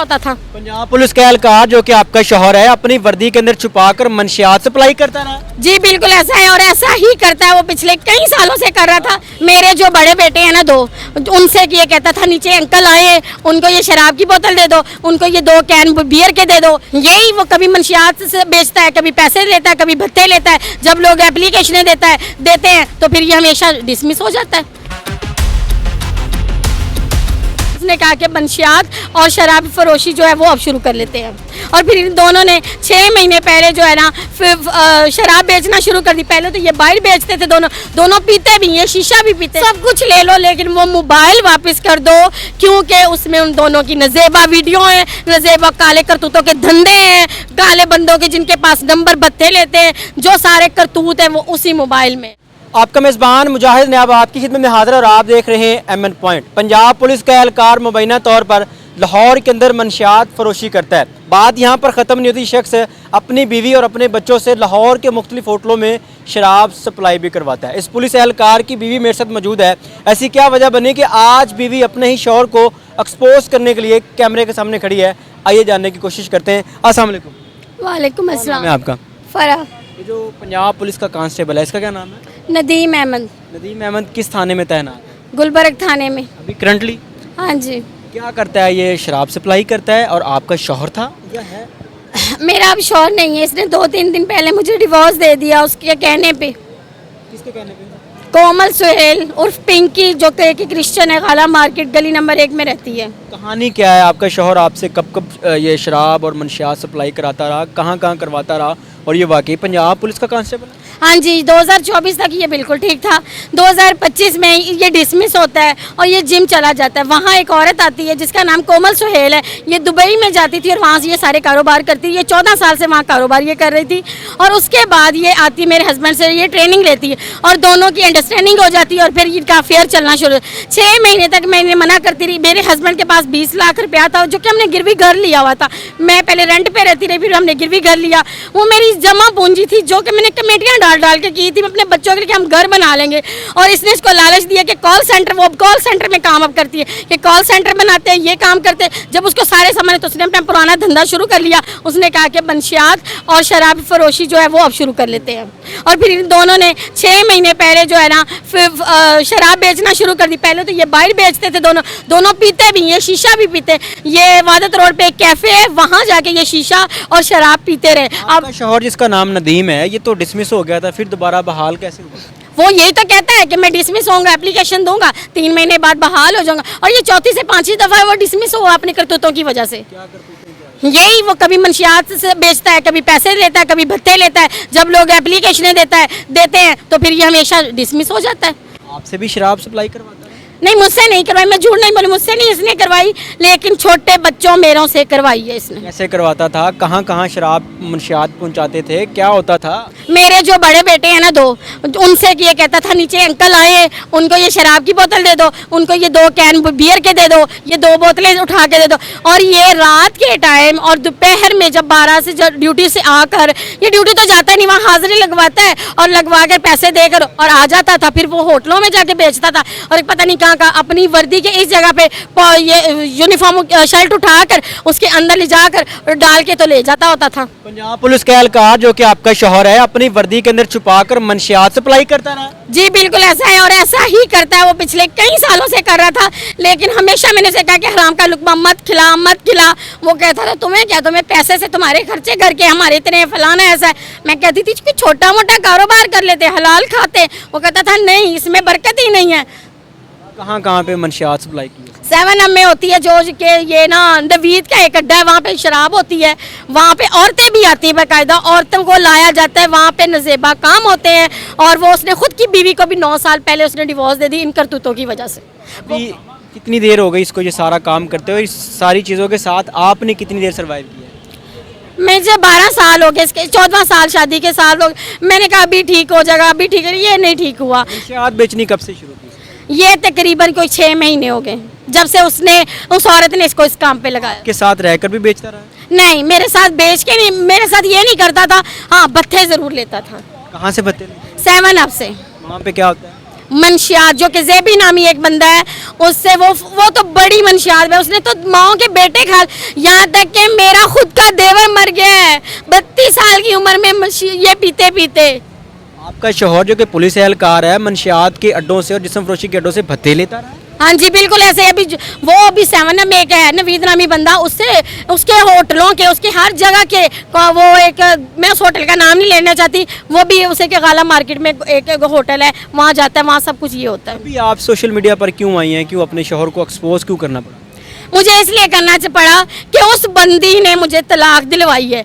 होता था। पंजाब पुलिस के एहलकार जो कि आपका शौहर है अपनी वर्दी के अंदर छुपाकर मंशियात सप्लाई करता रहा। जी बिल्कुल ऐसा है, और ऐसा ही करता है। वो पिछले कई सालों से कर रहा था। मेरे जो बड़े बेटे हैं ना दो, उनसे ये कहता था नीचे अंकल आए, उनको ये शराब की बोतल दे दो, उनको ये 2 कैन बियर के दे दो। यही वो कभी मंशियात से बेचता है, कभी पैसे लेता है, कभी भत्ते लेता है। जब लोग एप्लीकेशनें देते हैं तो फिर ये हमेशा डिसमिस हो जाता है। उसने कहा कि मंशियात और शराब फरोशी जो है वो अब शुरू कर लेते हैं, और फिर इन दोनों ने 6 महीने पहले जो है ना फिर शराब बेचना शुरू कर दी। पहले तो ये बाहर बेचते थे, दोनों पीते भी, ये शीशा भी पीते, सब कुछ ले लो, लेकिन वो मोबाइल वापस कर दो, क्योंकि उसमें उन दोनों की नजेबा वीडियो है, नजेबा काले करतूतों के धंधे हैं, काले बंदों के जिनके पास नंबर भत्ते लेते हैं, जो सारे करतूत हैं वो उसी मोबाइल में। आपका मेज़बान मुजाहिद ने अब आपकी खिदमत में हाजिर और आप देख रहे हैं एमएन पॉइंट। पंजाब पुलिस का एहलकार मुबैना तौर पर लाहौर के अंदर मंशियात फरोशी करता है। बात यहाँ पर ख़त्म नहीं होती, शख्स अपनी बीवी और अपने बच्चों से लाहौर के मुख्तलिफ होटलों में शराब सप्लाई भी करवाता है। इस पुलिस एहलकार की बीवी मेरे साथ मौजूद है। ऐसी क्या वजह बनी कि आज बीवी अपने ही शौहर को एक्सपोज करने के लिए कैमरे के सामने खड़ी है? आइए जानने की कोशिश करते हैं। अस्सलाम वालेकुम। वालेकुम अस्सलाम। आपका? फरा। ये जो पंजाब पुलिस का कांस्टेबल है, इसका क्या नाम है? नदीम अहमद। नदीम अहमद किस थाने में तैनात? गुलबर्ग थाने में। अभी करंटली हाँ जी। क्या करता है ये? शराब सप्लाई करता है। और आपका शौहर था या है? मेरा अब शौहर नहीं है, इसने 2-3 दिन पहले मुझे डिवोर्स दे दिया उसके कहने पे। किसके कहने पे? कोमल सुहेल उर्फ पिंकी, जो कि क्रिश्चियन है, गाला मार्केट गली नंबर 1 में रहती है। कहानी क्या है? आपका शौहर आपसे कब कब ये शराब और मंशियात सप्लाई कराता रहा, कहाँ कहाँ करवाता रहा, और ये वाकई पंजाब पुलिस का कांस्टेबल है? हाँ जी, 2024 तक ये बिल्कुल ठीक था। 2025 में ये डिसमिस होता है और ये जिम चला जाता है। वहाँ एक औरत आती है जिसका नाम कोमल सुहेल है। ये दुबई में जाती थी और वहाँ से ये सारे कारोबार करती थी। ये 14 साल से वहाँ कारोबार ये कर रही थी, और उसके बाद ये आती मेरे हस्बैंड से, ये ट्रेनिंग लेती है और दोनों की अंडरस्टैंडिंग हो जाती है, और फिर इनका अफेयर चलना शुरू। 6 महीने तक मैंने मना करती रही। मेरे हस्बैंड के पास 20 लाख रुपया था, जो कि हमने गिरवी घर लिया हुआ था। मैं पहले रेंट पे रहती रही, फिर हमने गिरवी घर लिया। वो मेरी जमा पूंजी थी, जो कि मैंने कमेटियाँ डाल के की थी अपने बच्चों के लिए कि हम घर बना लेंगे। और इसने इसको लालच दिया कि कॉल सेंटर, वो कॉल सेंटर में काम अब करती है कि कॉल सेंटर बनाते हैं, ये काम करते हैं। जब उसको सारे सामान, तो उसने अपना पुराना धंधा शुरू कर लिया। उसने कहा कि मंशियात और शराब फरोशी जो है वो अब शुरू कर लेते हैं, और फिर इन दोनों ने 6 महीने पहले जो है ना फिर शराब बेचना शुरू कर दी। पहले तो ये बाहर बेचते थे, दोनों पीते भी, ये शीशा भी पीते। ये वादत रोड पे एक कैफे है, वहाँ जाके ये शीशा और शराब पीते रहे। अब शौहर जिसका नाम नदीम है, ये तो डिसमिस हो गया था, फिर दोबारा बहाल कैसे हुआ? वो यही तो कहता है कि मैं डिसमिस होऊंगा, एप्लीकेशन दूंगा, 3 महीने बाद बहाल हो जाऊंगा, और ये 4थी से 5वीं दफा वो डिसमिस हुआ अपने करतूतों की वजह से। यही वो कभी मंशियात से बेचता है, कभी पैसे लेता है, कभी भत्ते लेता है। जब लोग एप्लीकेशनें देते हैं तो फिर ये हमेशा डिसमिस हो जाता है। आपसे भी शराब सप्लाई करवाता है? नहीं, मुझसे नहीं करवाई, मैं झूठ नहीं बोली, मुझसे नहीं इसने करवाई, लेकिन छोटे बच्चों मेरों से करवाई है इसने। कैसे करवाता था? कहाँ कहाँ शराब मंशियात पहुँचाते थे? क्या होता था? मेरे जो बड़े बेटे हैं ना दो, उनसे ये कहता था नीचे अंकल आए, उनको ये शराब की बोतल दे दो, उनको ये 2 कैन बियर के दे दो, ये 2 बोतलें उठा के दे दो। और ये रात के टाइम और दोपहर में जब 12 से जब ड्यूटी से आकर, ये ड्यूटी तो जाता नहीं, वहाँ हाजिरी लगवाता है और लगवा कर पैसे देकर और आ जाता था। फिर वो होटलों में जाके बेचता था, और पता नहीं कहाँ का अपनी वर्दी के इस जगह पे ये यूनिफॉर्म शर्ट उठाकर उसके अंदर ले जाकर डाल के तो ले जाता होता था। पंजाब पुलिस के एहलकार जो कि आपका शौहर है अपनी वर्दी के अंदर छुपाकर मंशियात सप्लाई करता रहा। जी बिल्कुल ऐसा है, और ऐसा ही करता है। वो पिछले कई सालों से कर रहा था, लेकिन हमेशा मैंने उसे कहा कि हराम का लुकमा मत खिला। वो कहता था तुम्हें क्या, तुम्हें पैसे से तुम्हारे खर्चे घर के, हमारे इतने फलाना ऐसा है। मैं कहती थी कि छोटा मोटा कारोबार कर लेते, हलाल खाते। वो कहता था नहीं, इसमें बरकत ही नहीं है। कहाँ कहाँ पे मंशियात सप्लाई की? 7 में होती है, जो कि ये ना नवीद का एक अड्डा है, वहाँ पे शराब होती है। वहाँ पे औरतें भी आती हैं, बाकायदा औरतों को लाया जाता है। वहाँ पे नजेबा काम होते हैं, और वो उसने खुद की बीवी को भी 9 साल पहले उसने डिवोर्स दे दी इन करतूतों की वजह से। अभी कितनी देर हो गई इसको ये सारा काम करते हुए? इस सारी चीज़ों के साथ आपने कितनी देर सर्वाइव किया? मुझे 12 साल हो गए, इसके 14वां साल शादी के साल हो गए। मैंने कहा अभी ठीक हो जाएगा, अभी ठीक है, ये नहीं ठीक हुआ। मंशियात बेचनी कब से शुरू की? ये तकरीबन कोई 6 महीने हो गए जब से उसने, उस औरत ने इसको इस काम पे लगाया। के साथ रहकर भी बेचता रहा? नहीं, मेरे साथ बेच के नहीं, मेरे साथ ये नहीं करता था। हाँ, भत्ते जरूर लेता था। कहाँ से भत्ते? 7 अप से। वहाँ पे क्या होता है? मंशियात, जो कि जेबी नामी एक बंदा है, उससे वो तो बड़ी मंशियात है। उसने तो माओ के बेटे खा, यहाँ तक कि मेरा खुद का देवर मर गया है 32 साल की उम्र में ये पीते पीते। आपका शौहर जो कि पुलिस एहलकार है, मंशियात के अड्डों से और जिस्म फरोशी के अड्डों से भत्ते लेता रहा है? हाँ जी बिल्कुल ऐसे। वो अभी 7 में एक है नवीद नामी बंदा, उससे उसके होटलों के, उसके हर जगह के, वो एक, मैं उस होटल का नाम नहीं लेना चाहती, वो भी उसे के गाला मार्केट में एक होटल है, वहाँ जाता है, वहाँ सब कुछ ये होता है। अभी आप सोशल मीडिया पर क्यों आई हैं, क्यों अपने शौहर को एक्सपोज क्यों करना पड़ा? मुझे इसलिए करना पड़ा कि उस बंदी ने मुझे तलाक दिलवाई है,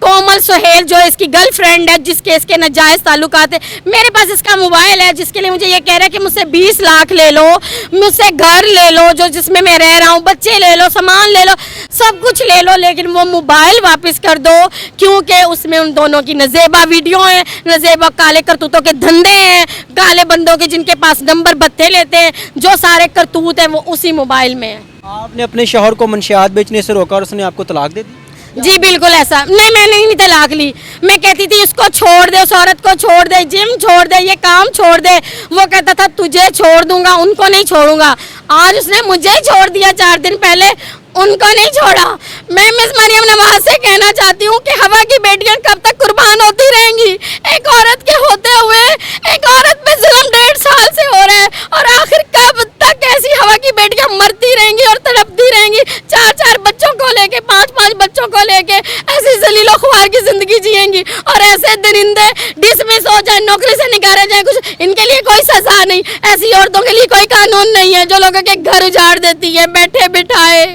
कोमल सुहेल, जो इसकी गर्लफ्रेंड है, जिसके इसके नाजायज़ ताल्लुकात है। मेरे पास इसका मोबाइल है, जिसके लिए मुझे ये कह रहा है कि मुझसे 20 लाख ले लो, मुझसे घर ले लो जो जिसमें मैं रह रहा हूँ, बच्चे ले लो, सामान ले लो, सब कुछ ले लो, लेकिन वो मोबाइल वापस कर दो, क्योंकि उसमें उन दोनों की नजेबा वीडियो है, नजेबा काले करतूतों के धंधे हैं, काले बंदों के जिनके पास नंबर भत्ते लेते हैं, जो सारे करतूत हैं वो उसी मोबाइल में है। आपने अपने शौहर को मंशियात बेचने से रोका और उसने आपको तलाक दे दी? जी बिल्कुल ऐसा नहीं, मैंने नहीं तलाक ली। मैं कहती थी इसको छोड़ दे, उस औरत को छोड़ दे, जिम छोड़ दे, ये काम छोड़ दे। वो कहता था तुझे छोड़ दूंगा, उनको नहीं छोड़ूंगा। आज उसने मुझे छोड़ दिया 4 दिन पहले, उनको नहीं छोड़ा। मैं मिस मरियम नवाज से कहना चाहती हूँ कि हवा की बेटियां कब तक कुर्बान होती रहेंगी? एक औरत के होते हुए एक औरत पे जुल्म 1.5 साल से हो रहा है, और आखिर कब तक ऐसी हवा की बेटियां मरती रहेंगी और तड़पती रहेंगी, 4-4 बच्चों को लेके, 5-5 बच्चों को लेके ऐसी जलीलो ख्वार की जिंदगी जिएंगी, और ऐसे दरिंदे डिसमिस हो जाए, नौकरी से निकाले जाए, कुछ इनके लिए कोई सजा नहीं। ऐसी औरतों के लिए कोई कानून नहीं है जो लोगों के घर उजाड़ देती है बैठे बिठाए।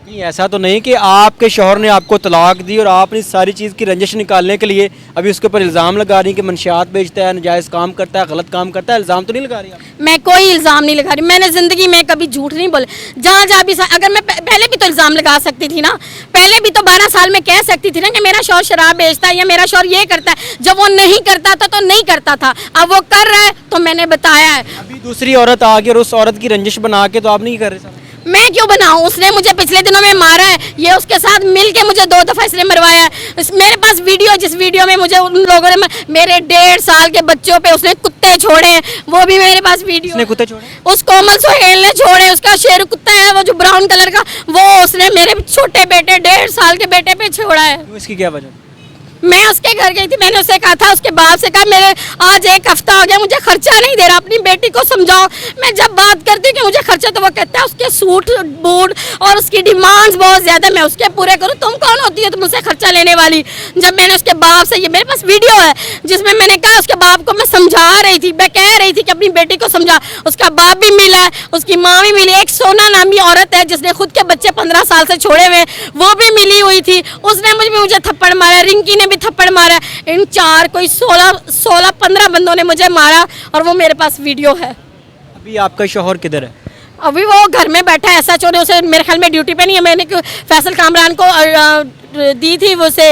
नहीं, ऐसा तो नहीं कि आपके शौहर ने आपको तलाक दी और आपने इस सारी चीज़ की रंजिश निकालने के लिए अभी उसके ऊपर इल्ज़ाम लगा रही कि मंशियात बेचता है, नाजायज़ काम करता है, गलत काम करता है। इल्ज़ाम तो नहीं लगा रही आप? मैं कोई इल्ज़ाम नहीं लगा रही, मैंने ज़िंदगी में कभी झूठ नहीं बोला। जहाँ भी, अगर मैं पहले भी तो इल्ज़ाम लगा सकती थी ना, पहले भी तो 12 साल में कह सकती थी ना कि मेरा शौहर शराब बेचता है या मेरा शौहर ये करता है। जब वो नहीं करता था तो नहीं करता था, अब वो कर रहा है तो मैंने बताया है। अभी दूसरी औरत आ गई और उस औरत की रंजिश बना के तो आप नहीं कर रहे साहब? मैं क्यों बनाऊं? उसने मुझे पिछले दिनों में मारा है, ये उसके साथ मिल के मुझे 2 दफ़ा इसने मरवाया है। मेरे पास वीडियो, जिस वीडियो में मुझे उन लोगों ने मेरे 1.5 साल के बच्चों पे उसने कुत्ते छोड़े हैं, वो भी मेरे पास वीडियो। उसने कुत्ते छोड़े? उस कोमल सुहेल ने छोड़े, उसका शेर कुत्ता है वो जो ब्राउन कलर का, वो उसने मेरे छोटे बेटे 1.5 साल के बेटे पे छोड़ा है। क्यों, इसकी क्या वजह? मैं उसके घर गई थी, मैंने उससे कहा था, उसके बाप से कहा मेरे आज 1 हफ्ता हो गया मुझे खर्चा नहीं दे रहा, अपनी बेटी को समझाओ। मैं जब बात करती हूँ कि मुझे खर्चा, तो वो कहता है उसके सूट बूट और उसकी डिमांड्स बहुत ज़्यादा, मैं उसके पूरे करूँ, तुम कौन होती हो तुम मुझसे खर्चा लेने वाली? जब मैंने उसके बाप से, ये मेरे पास वीडियो है जिसमें मैंने कहा, उसके बाप को मैं समझा रही थी, मैं कह रही थी कि अपनी बेटी को समझा। उसका बाप भी मिला है, उसकी माँ भी मिली, एक सोना नामी औरत है जिसने खुद के बच्चे 15 साल से छोड़े हुए, वो भी मिली हुई थी, उसने मुझे थप्पड़ मारा, रिंकी ने भी थप्पड़ मारा। इन 4 कोई 16-15 बंदों ने मुझे मारा, और वो मेरे पास वीडियो है। अभी आपका शौहर किधर है? अभी वो घर में बैठा है, ऐसा चोर उसे मेरे ख्याल में ड्यूटी पे नहीं है। मैंने फैसल कामरान को दी थी वो से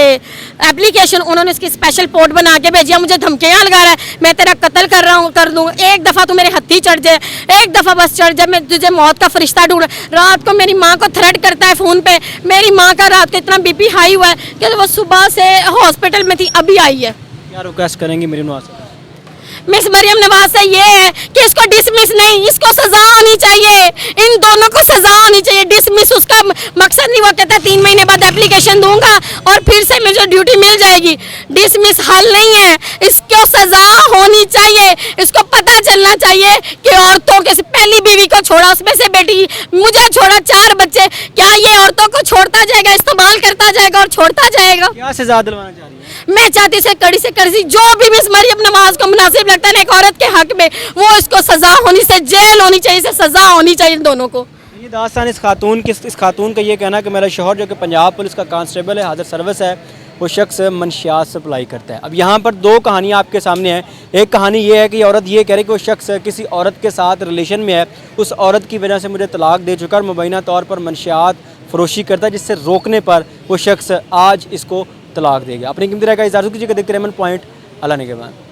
एप्लीकेशन, उन्होंने इसकी स्पेशल पोर्ट बना के भेजिया, मुझे धमकियाँ लगा रहा है, मैं तेरा कत्ल कर रहा हूँ, कर दूँ, एक दफ़ा तू मेरे हत्थी चढ़ जाए, एक दफ़ा बस चढ़ जाए, मैं तुझे मौत का फरिश्ता ढूंढ। रात को मेरी माँ को थ्रेट करता है फ़ोन पे। मेरी माँ का रात को इतना बीपी हाई हुआ है कि वो सुबह से हॉस्पिटल में थी, अभी आई है। क्या रिक्वेस्ट करेंगी मेरी नवाज से? मिस मरियम नवाज से ये है कि इसको डिसमिस नहीं, इसको सजा होनी चाहिए, इन दोनों को सजा होनी चाहिए। डिसमिस उसका मकसद नहीं, वो कहता है 3 महीने बाद एप्लीकेशन दूंगा और फिर से मुझे ड्यूटी मिल जाएगी। डिसमिस हल नहीं है, इसको सजा होनी चाहिए। इसको पता चलना चाहिए कि औरतों के पहली बीवी को छोड़ा, उसमें से बेटी मुझे छोड़ा, 4 बच्चे, क्या ये औरतों को छोड़ता जाएगा, इस्तेमाल करता जाएगा और छोड़ता जाएगा? क्या सजा दिलवाना चाह रही है? मैं चाहती से कड़ी से कड़ी, जो भी मिस मरियम नवाज को मुनासिब लगता है ना एक औरत के हक में, वो इसको सजा होनी से, जेल होनी चाहिए, इसे सजा होनी चाहिए दोनों को। ये दास्तान इस खातून का ये कहना कि मेरा शौहर जो कि पंजाब पुलिस का कांस्टेबल है, हाजिर सर्विस है, वो शख्स मंशियात सप्लाई करता है। अब यहाँ पर 2 कहानियाँ आपके सामने हैं। एक कहानी ये है कि औरत ये कह रही है कि वो शख्स किसी औरत के साथ रिलेशन में है, उस औरत की वजह से मुझे तलाक दे चुका और मुबैना तौर पर मंशियात फरोशी करता है, जिससे रोकने पर वो शख्स आज इसको तलाक देगा। अपनी कीमती राय का इज़हार कीजिएगा। देखते रहे एमएन पॉइंट। अल्लाह ने के बाद।